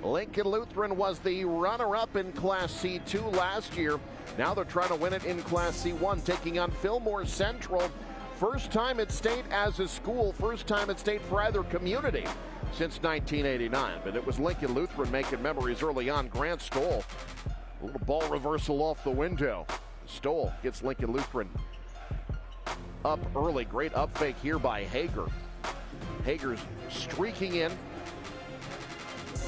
Lincoln Lutheran was the runner-up in Class C2 last year. Now they're trying to win it in Class C1, taking on Fillmore Central. First time at state as a school, first time at state for either community since 1989. But it was Lincoln Lutheran making memories early on. Grant Stoll, a little ball reversal off the window. Stoll gets Lincoln Lutheran up early. Great up fake here by Hager. Hager's streaking in.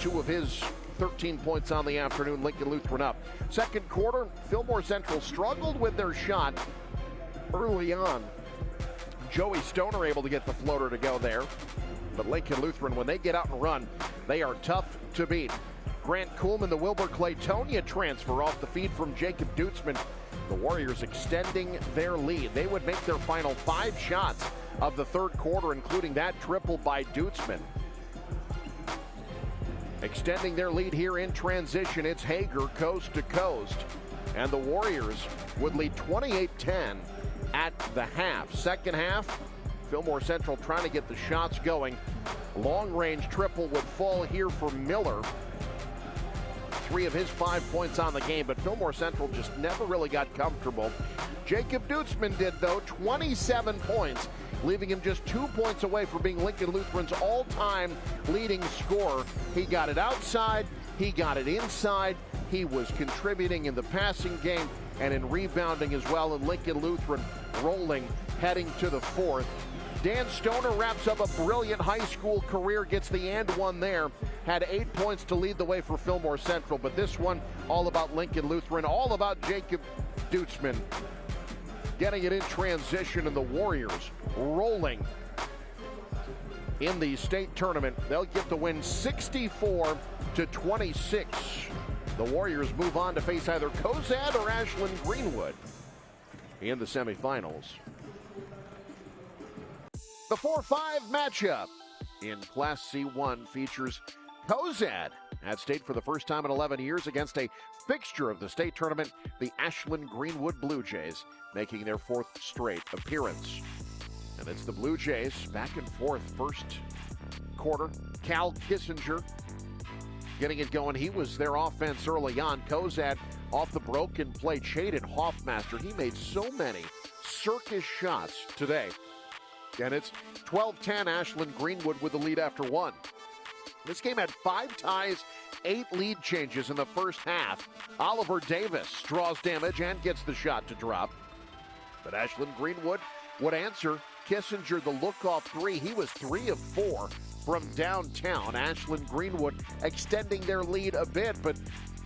2 of his 13 points on the afternoon. Lincoln Lutheran up. Second quarter, Fillmore Central struggled with their shot early on. Joey Stoner able to get the floater to go there. But Lincoln Lutheran, when they get out and run, they are tough to beat. Grant Kuhlman, the Wilbur Claytonia transfer off the feed from Jacob Dutzman. The Warriors extending their lead. They would make their final 5 shots of the third quarter, including that triple by Dutzman. Extending their lead here in transition, it's Hager coast to coast. And the Warriors would lead 28-10 at the half. Second half, Fillmore Central trying to get the shots going. Long-range triple would fall here for Miller. 3 of his 5 points on the game, but Fillmore Central just never really got comfortable. Jacob Dutzman did, though, 27 points, leaving him just 2 points away from being Lincoln Lutheran's all-time leading scorer. He got it outside, he got it inside, he was contributing in the passing game and in rebounding as well, and Lincoln Lutheran rolling, heading to the fourth. Dan Stoner wraps up a brilliant high school career, gets the and one there. Had 8 points to lead the way for Fillmore Central, but this one all about Lincoln Lutheran, all about Jacob Dutzman getting it in transition, and the Warriors rolling in the state tournament. They'll get the win 64-26. The Warriors move on to face either Cozad or Ashland Greenwood in the semifinals. The 4-5 matchup in Class C1 features Cozad at state for the first time in 11 years against a fixture of the state tournament, the Ashland Greenwood Blue Jays, making their 4th straight appearance. And it's the Blue Jays back and forth first quarter. Cal Kissinger getting it going. He was their offense early on. Cozad off the broken play. Chaden Hoffmaster, he made so many circus shots today. And it's 12-10 Ashland Greenwood with the lead after 1. This game had 5 ties, 8 lead changes in the first half. Oliver Davis draws damage and gets the shot to drop. But Ashland Greenwood would answer. Kissinger, the look-off 3. He was 3 of 4 from downtown. Ashland Greenwood extending their lead a bit, but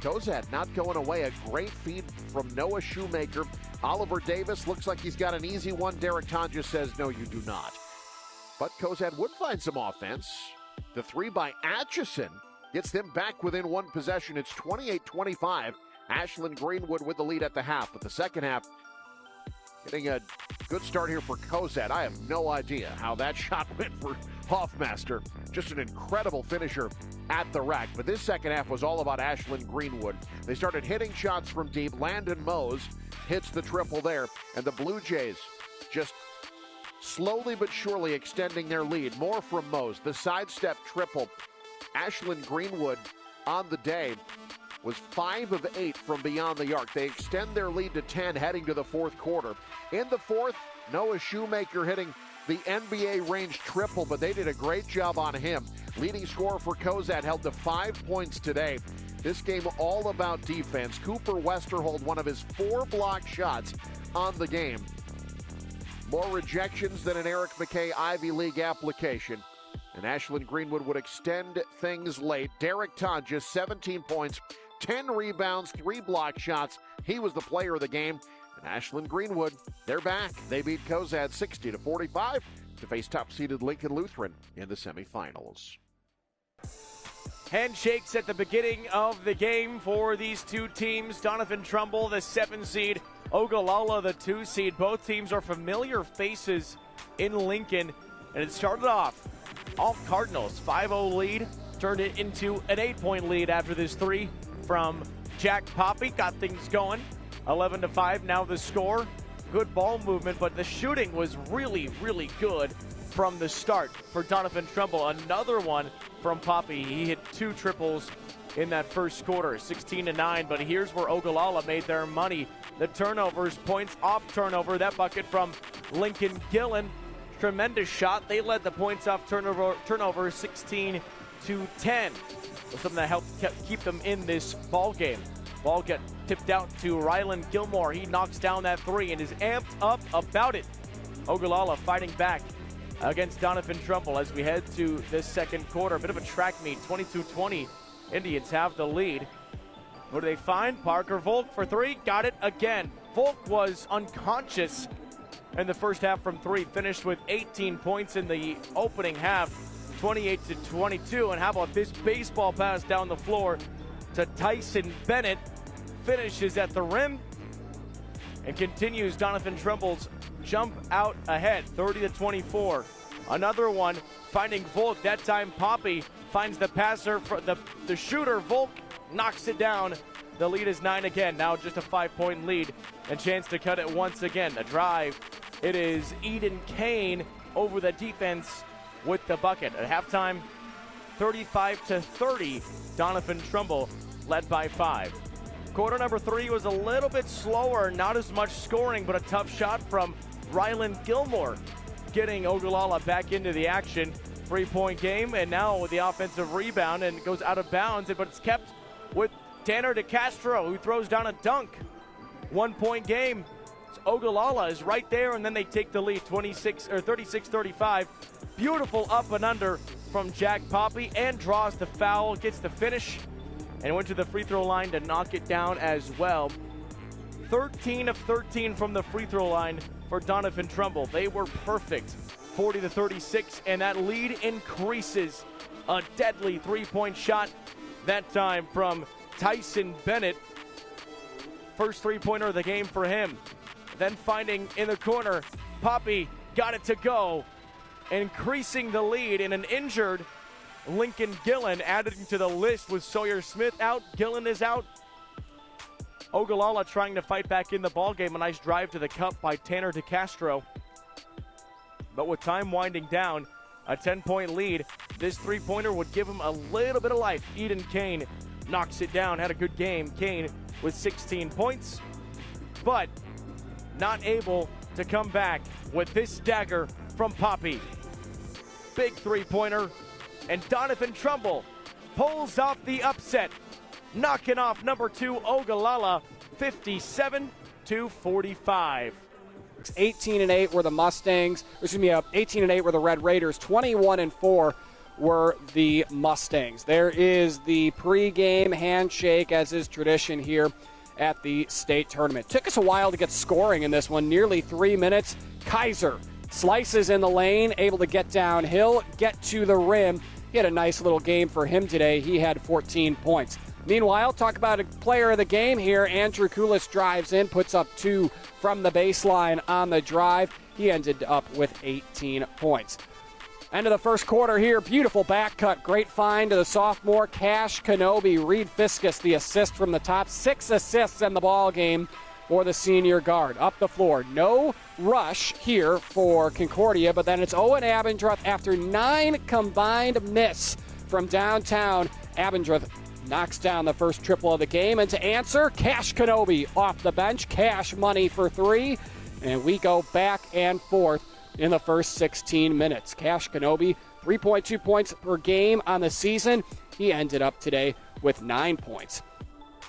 Cozad not going away. A great feed from Noah Shoemaker. Oliver Davis looks like he's got an easy one. Derek Tonjes says, no, you do not. But Cozad would find some offense. The 3 by Atchison gets them back within 1 possession. It's 28-25. Ashland Greenwood with the lead at the half. But the second half, getting a good start here for Cozad. I have no idea how that shot went for Hoffmaster. Just an incredible finisher at the rack. But this second half was all about Ashland Greenwood. They started hitting shots from deep. Landon Mose hits the triple there. And the Blue Jays just slowly but surely extending their lead. More from Mose. The sidestep triple. Ashland Greenwood on the day was 5 of 8 from beyond the arc. They extend their lead to 10 heading to the 4th quarter. In the 4th, Noah Shoemaker hitting the NBA range triple, but they did a great job on him. Leading scorer for Cozad held to 5 points today. This game all about defense. Cooper Westerhold, one of his 4 block shots on the game. More rejections than an Eric McKay Ivy League application. And Ashland Greenwood would extend things late. Derek Tonjes, 17 points, 10 rebounds, 3 block shots. He was the player of the game. And Ashland Greenwood, they're back. They beat Cozad 60-45 to face top-seeded Lincoln Lutheran in the semifinals. Handshakes at the beginning of the game for these two teams. Doniphan Trumbull, the 7 seed. Ogallala, the 2 seed. Both teams are familiar faces in Lincoln. And it started off all Cardinals. 5-0 lead. Turned it into an 8-point lead after this 3 from Jack Poppy. Got things going. 11-5 now the score. Good ball movement, but the shooting was really, really good from the start for Doniphan Trumbull. Another one from Poppy. He hit 2 triples in that first quarter, 16-9. But here's where Ogallala made their money. The turnovers, points off turnover. That bucket from Lincoln Gillen. Tremendous shot. They led the points off turnover 16-10. Something that helped keep them in this ball game. Ball get tipped out to Rylan Gilmore. He knocks down that 3 and is amped up about it. Ogallala fighting back against Doniphan Trumbull as we head to this second quarter. A bit of a track meet, 22-20. Indians have the lead. What do they find? Parker Volk for 3, got it again. Volk was unconscious in the first half from 3, finished with 18 points in the opening half, 28-22. And how about this baseball pass down the floor to Tyson Bennett? Finishes at the rim and continues Doniphan Trumbull's jump out ahead, 30-24. Another one finding Volk. That time Poppy finds the passer for the shooter. Volk knocks it down. The lead is 9 again. Now just a 5-point lead and chance to cut it once again. The drive. It is Eden Kane over the defense with the bucket. At halftime, 35-30. Doniphan Trumbull led by 5. Quarter number 3 was a little bit slower, not as much scoring, but a tough shot from Rylan Gilmore, getting Ogallala back into the action. 3-point game, and now with the offensive rebound, and it goes out of bounds, but it's kept with Tanner DeCastro, who throws down a dunk. 1-point game. So Ogallala is right there, and then they take the lead, 36-35. Beautiful up and under from Jack Poppy, and draws the foul, gets the finish, and went to the free throw line to knock it down as well. 13 of 13 from the free throw line for Doniphan Trumbull. They were perfect, 40-36, and that lead increases. A deadly 3-point shot, that time from Tyson Bennett. First 3-pointer of the game for him. Then finding in the corner, Poppy got it to go, increasing the lead, in an injured Lincoln Gillen added to the list with Sawyer Smith out. Gillen is out. Ogallala trying to fight back in the ballgame. A nice drive to the cup by Tanner DeCastro. But with time winding down, a 10-point lead, this 3-pointer would give him a little bit of life. Eden Kane knocks it down, had a good game. Kane with 16 points, but not able to come back with this dagger from Poppy. Big 3-pointer, and Doniphan Trumbull pulls off the upset, knocking off number 2 Ogallala 57-45. 18-8 were the Mustangs. 18-8 were the Red Raiders. 21-4 were the Mustangs. There is the pregame handshake, as is tradition here at the state tournament. Took us a while to get scoring in this one. Nearly 3 minutes. Kaiser slices in the lane, able to get downhill, get to the rim. He had a nice little game for him today. He had 14 points. Meanwhile, talk about a player of the game here. Andrew Kulis drives in, puts up 2 from the baseline on the drive. He ended up with 18 points. End of the first quarter here. Beautiful back cut. Great find to the sophomore Cash Kenobi. Reed Fiskus, the assist from the top. 6 assists in the ball game for the senior guard. Up the floor. No rush here for Concordia, but then it's Owen Abendroth after 9 combined miss from downtown. Abendroth knocks down the first triple of the game, and to answer, Cash Kenobi off the bench. Cash money for 3, and we go back and forth in the first 16 minutes. Cash Kenobi, 3.2 points per game on the season. He ended up today with 9 points.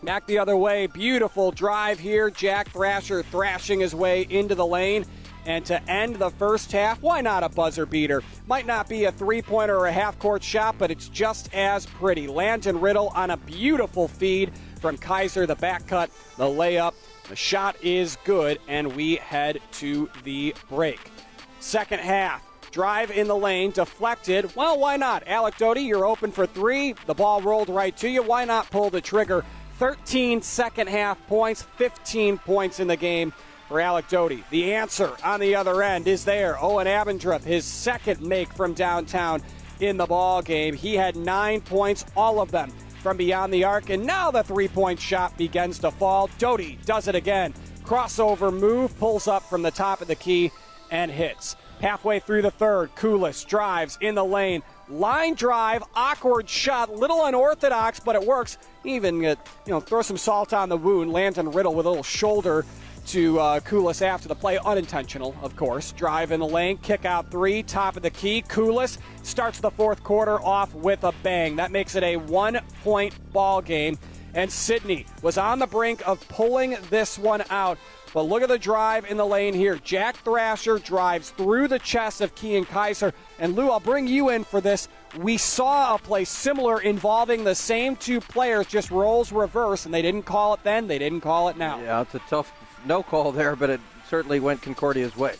Back the other way, beautiful drive here. Jack Thrasher thrashing his way into the lane. And to end the first half, why not a buzzer beater? Might not be a 3-pointer or a half-court shot, but it's just as pretty. Landon Riddle on a beautiful feed from Kaiser, the back cut, the layup. The shot is good, and we head to the break. Second half, drive in the lane, deflected. Well, why not? Alec Doty, you're open for 3. The ball rolled right to you. Why not pull the trigger? 13 second half points, 15 points in the game for Alec Doty. The answer on the other end is there. Owen Abendroth, his second make from downtown in the ball game. He had 9 points, all of them from beyond the arc, and now the 3-point shot begins to fall. Doty does it again. Crossover move, pulls up from the top of the key and hits. Halfway through the third, Kulis drives in the lane. Line drive, awkward shot, little unorthodox, but it works. Even throw some salt on the wound. Landon Riddle with a little shoulder to Kulis after the play. Unintentional, of course. Drive in the lane, kick out three, top of the key. Kulis starts the fourth quarter off with a bang. That makes it a 1-point ball game. And Sidney was on the brink of pulling this one out. But look at the drive in the lane here. Jack Thrasher drives through the chest of Kean Kaiser. And Lou, I'll bring you in for this. We saw a play similar involving the same two players, just roles reverse, and they didn't call it then, they didn't call it now. Yeah, it's a tough no call there, but it certainly went Concordia's way.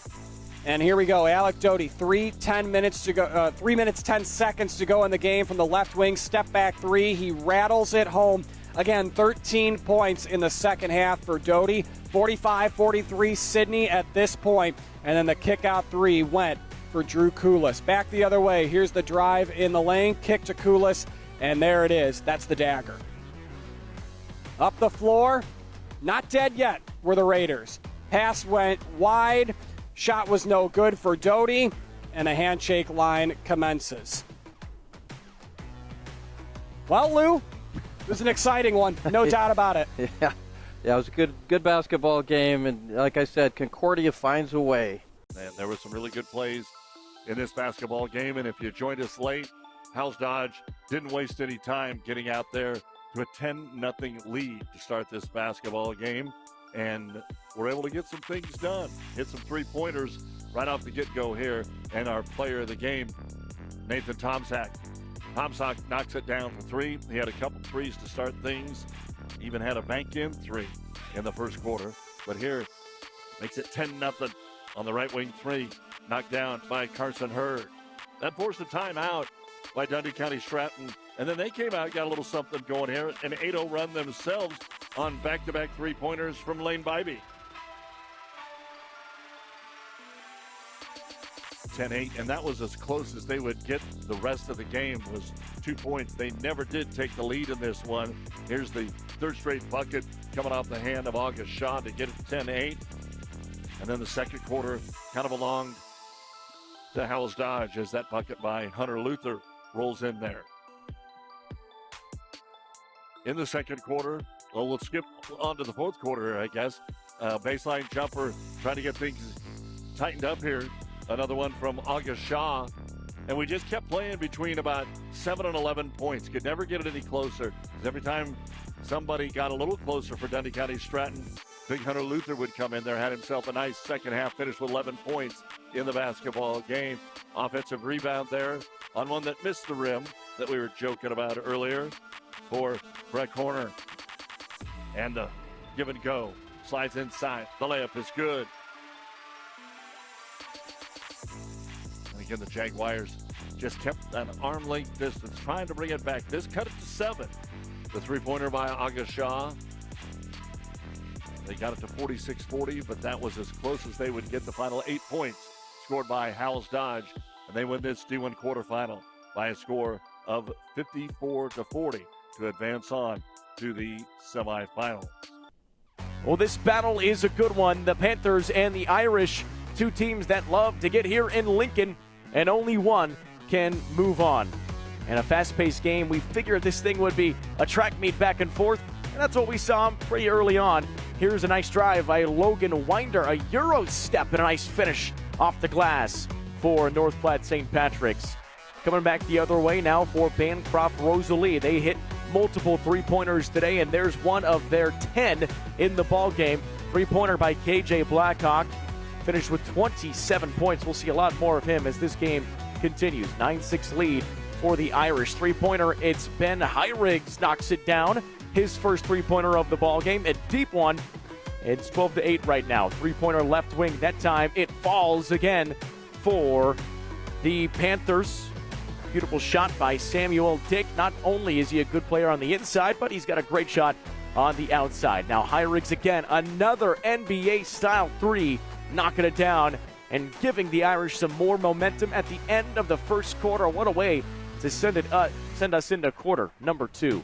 And here we go. Alec Doty, 3 minutes 10 seconds to go in the game from the left wing. Step back three. He rattles it home. Again, 13 points in the second half for Doty. 45-43 Sidney at this point. And then the kick out three went for Drew Kulis. Back the other way. Here's the drive in the lane. Kick to Kulis. And there it is. That's the dagger. Up the floor. Not dead yet were the Raiders. Pass went wide. Shot was no good for Doty. And a handshake line commences. Well, Lou, it was an exciting one. No doubt about it. Yeah, it was a good basketball game. And like I said, Concordia finds a way. And there were some really good plays in this basketball game. And if you joined us late, Howells Dodge didn't waste any time getting out there to a 10-0 lead to start this basketball game. And we're able to get some things done. Hit some three-pointers right off the get-go here. And our player of the game, Nathan Tomczak. Tomczak knocks it down for three. He had a couple threes to start things. Even had a bank-in three in the first quarter. But here, makes it 10-0 on the right wing three. Knocked down by Carson Hurd. That forced a timeout by Dundy County Stratton. And then they came out, got a little something going here. An 8-0 run themselves on back-to-back three-pointers from Lane Bybee. 10-8, and that was as close as they would get the rest of the game, was 2 points. They never did take the lead in this one. Here's the third straight bucket coming off the hand of August Shaw to get it 10-8. And then the second quarter kind of belonged to Howells Dodge as that bucket by Hunter Luther rolls in there. In the second quarter, well, we'll skip on to the fourth quarter, I guess. Baseline jumper, trying to get things tightened up here. Another one from August Shaw. And we just kept playing between about 7 and 11 points. Could never get it any closer. Every time somebody got a little closer for Dundy County Stratton, Big Hunter Luther would come in there, had himself a nice second half, finished with 11 points in the basketball game. Offensive rebound there on one that missed the rim that we were joking about earlier for Brett Horner. And the give and go. Slides inside. The layup is good. And again, the Jaguars just kept an arm length distance, trying to bring it back. This cut it to 7. The three-pointer by August Shaw. They got it to 46-40, but that was as close as they would get. The final 8 points scored by Howells Dodge. And they win this D1 quarterfinal by a score of 54-40 to advance on to the semifinals. Well, this battle is a good one. The Panthers and the Irish, two teams that love to get here in Lincoln, and only one can move on. In a fast-paced game, we figured this thing would be a track meet back and forth, and that's what we saw pretty early on. Here's a nice drive by Logan Winder, a Euro step and a nice finish off the glass for North Platte St. Patrick's. Coming back the other way now for Bancroft Rosalie. They hit multiple three-pointers today, and there's one of their 10 in the ball game. Three-pointer by KJ Blackhawk. Finished with 27 points. We'll see a lot more of him as this game continues. 9-6 lead for the Irish. Three-pointer, it's Ben Hyriggs knocks it down. His first three-pointer of the ball game, a deep one. It's 12-8 right now. Three-pointer left wing. That time it falls again for the Panthers. Beautiful shot by Samuel Dick. Not only is he a good player on the inside, but he's got a great shot on the outside. Now Hyriggs again, another NBA-style three, knocking it down and giving the Irish some more momentum at the end of the first quarter. What a way to send us into quarter number 2.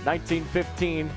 19-15,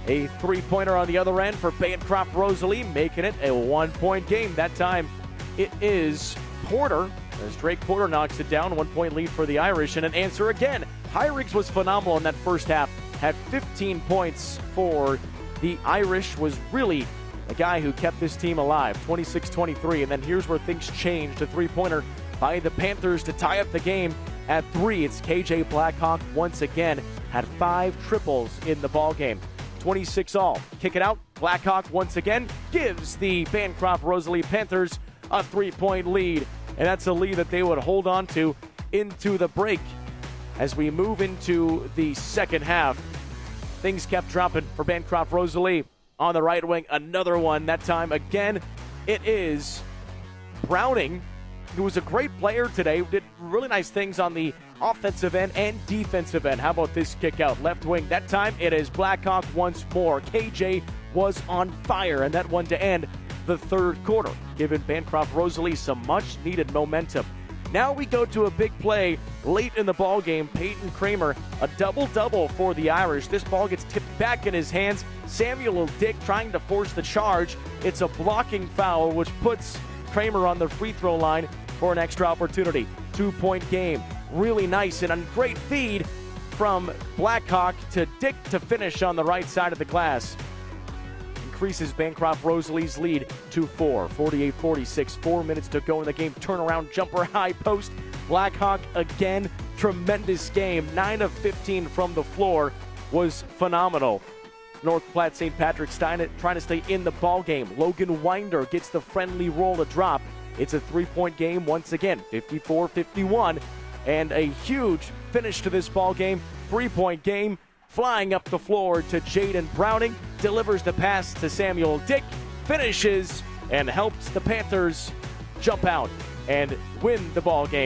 a three-pointer on the other end for Bancroft Rosalie, making it a 1-point game. That time it is Porter, as Drake Porter knocks it down. 1 point lead for the Irish, and an answer again. Hyriggs was phenomenal in that first half, had 15 points for the Irish, was really a guy who kept this team alive, 26-23. And then here's where things changed. A three-pointer by the Panthers to tie up the game at 3. It's KJ Blackhawk once again, had 5 triples in the ball game. 26 all. Kick it out. Blackhawk once again gives the Bancroft Rosalie Panthers a 3-point lead. And that's a lead that they would hold on to into the break. As we move into the second half, things kept dropping for Bancroft Rosalie. On the right wing, another one. That time again, it is Browning, who was a great player today, did really nice things on the offensive end and defensive end. How about this kick out? Left wing. That time it is Blackhawk once more. KJ was on fire, and that one to end the third quarter, giving Bancroft Rosalie some much needed momentum. Now we go to a big play late in the ball game. Peyton Kramer, a double-double for the Irish. This ball gets tipped back in his hands. Samuel Dick trying to force the charge. It's a blocking foul, which puts Kramer on the free throw line for an extra opportunity. 2-point game. Really nice and a great feed from Blackhawk to Dick to finish on the right side of the glass. Increases Bancroft Rosalie's lead to 4. 48-46. 4 minutes to go in the game. Turnaround jumper, high post. Blackhawk again. Tremendous game. 9 of 15 from the floor was phenomenal. North Platte St. Patrick's trying to stay in the ball game. Logan Winder gets the friendly roll to drop. It's a 3-point game once again. 54-51. And a huge finish to this ball game. 3-point game. Flying up the floor to Jaden Browning, delivers the pass to Samuel Dick, finishes and helps the Panthers jump out and win the ball game